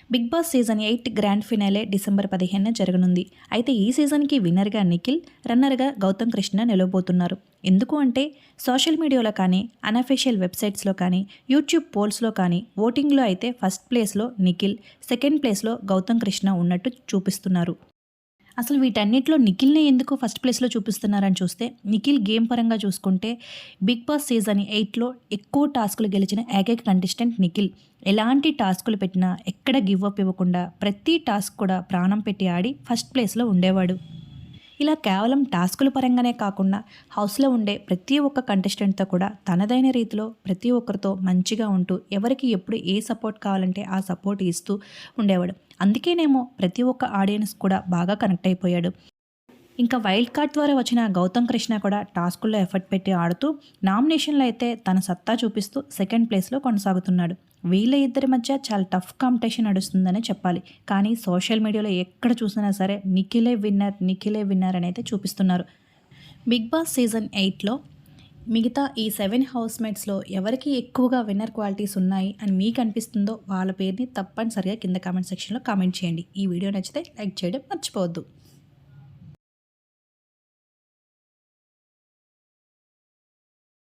Big boss season 8 grand finale December 15న జరగనుంది. అయితే ఈ సీజన్‌కి విన్నర్‌గా నిఖిల్, రన్నర్‌గా గౌతమ్ కృష్ణ నిలవబోతున్నారు. ఎందుకు అంటే సోషల్ మీడియాలో కానీ, అన్‌అఫీషియల్ వెబ్‌సైట్స్‌లో కానీ, యూట్యూబ్ పోల్స్‌లో కానీ ఓటింగ్‌లో అయితే ఫస్ట్ ప్లేస్‌లో నిఖిల్, సెకండ్ ప్లేస్‌లో గౌతమ్ కృష్ణ ఉన్నట్టు చూపిస్తున్నారు. అసలు వీటన్నిటిలో నిఖిల్‌ని ఎందుకు ఫస్ట్ ప్లేస్‌లో చూపిస్తున్నారని చూస్తే, నిఖిల్ గేమ్ పరంగా చూసుకుంటే బిగ్ బాస్ సీజన్ 8లో ఎక్కువ టాస్కులు గెలిచిన ఏకైక కంటెస్టెంట్ నిఖిల్. ఎలాంటి టాస్కులు పెట్టినా ఎక్కడ గివ్ అప్ ఇవ్వకుండా ప్రతి టాస్క్ కూడా ప్రాణం పెట్టి ఆడి ఫస్ట్ ప్లేస్‌లో ఉండేవాడు. ఇలా కేవలం టాస్కుల పరంగానే కాకుండా హౌస్లో ఉండే ప్రతి ఒక్క కంటెస్టెంట్తో కూడా తనదైన రీతిలో ప్రతి ఒక్కరితో మంచిగా ఉంటూ ఎవరికి ఎప్పుడు ఏ సపోర్ట్ కావాలంటే ఆ సపోర్ట్ ఇస్తూ ఉండేవాడు. అందుకేనేమో ప్రతి ఒక్క ఆడియన్స్ కూడా బాగా కనెక్ట్ అయిపోయాడు. ఇంకా వైల్డ్ కార్డ్ ద్వారా వచ్చిన గౌతమ్ కృష్ణ కూడా టాస్కుల్లో ఎఫర్ట్ పెట్టి ఆడుతూ నామినేషన్లో అయితే తన సత్తా చూపిస్తూ సెకండ్ ప్లేస్లో కొనసాగుతున్నాడు. వీళ్ళ ఇద్దరి మధ్య చాలా టఫ్ కాంపిటీషన్ నడుస్తుందనే చెప్పాలి. కానీ సోషల్ మీడియాలో ఎక్కడ చూసినా సరే నిఖిలే విన్నర్, నిఖిలే విన్నర్ అని అయితే చూపిస్తున్నారు. బిగ్ బాస్ సీజన్ 8లో మిగతా ఈ 7 హౌస్మేట్స్లో ఎవరికి ఎక్కువగా విన్నర్ క్వాలిటీస్ ఉన్నాయి అని మీకు అనిపిస్తుందో వాళ్ళ పేరుని తప్పనిసరిగా కింద కామెంట్ సెక్షన్లో కామెంట్ చేయండి. ఈ వీడియో నచ్చితే లైక్ చేయడం మర్చిపోవద్దు.